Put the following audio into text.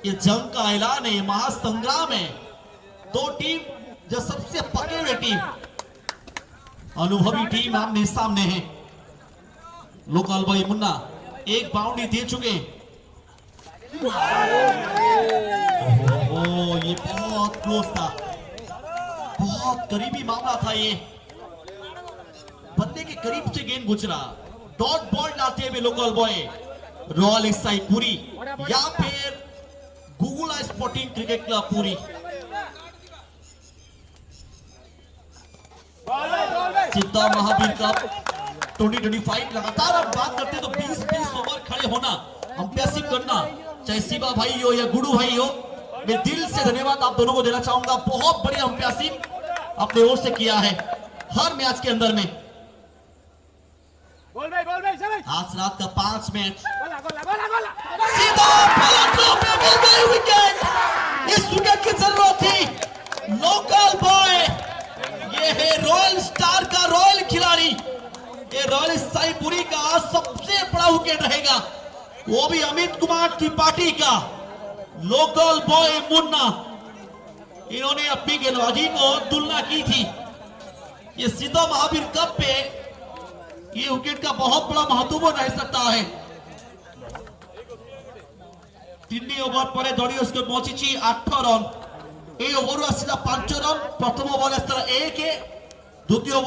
ये जंग का ऐलान है, महासंग्राम है। दो टीम जो सबसे पके हुए टीम, अनुभवी टीम आमने सामने है। लोकल बॉय मुन्ना एक बाउंड्री दे चुके। ओहो, ये बहुत क्लोज था, बहुत करीबी मामला था। ये बंदे के करीब से गेंद गुजरा। डॉट बॉल डालते हुए लोकल बॉय रॉयल इस साइड पूरी या फिर गुगुला स्पोर्टिंग क्रिकेट क्लब पूरी। सिद्धा महावीर कप 2025 लगातार हम बात करते तो 20-20 ओवर खड़े होना, अंपायरिंग करना, चाहे शिवा भाई हो या गुडू भाई हो, मैं दिल से धन्यवाद आप दोनों को देना चाहूंगा। बहुत बढ़िया अंपायरिंग अपने ओर से किया है हर मैच के अंदर में। आज रात का 5 मैच सीधा पे मिल गई विकेट। इस विकेट की जरूरत थी। लोकल बॉय, ये है रॉयल स्टार का रॉयल खिलाड़ी, ये रॉयल साईपुरी का सबसे बड़ा विकेट रहेगा, वो भी अमित कुमार त्रिपाठी का। लोकल बॉय मुन्ना, इन्होंने अपनी गेंदबाजी को तुलना की थी। ये सीधा महावीर कप पे ये विकेट का बहुत बड़ा महत्व रह सकता है। 3 ओवर पर दौड़ी उसको पहुंची 8 रन। এই ওভার আসছিল 5 রান। প্রথম ওভার আসছিল 1 দ্বিতীয়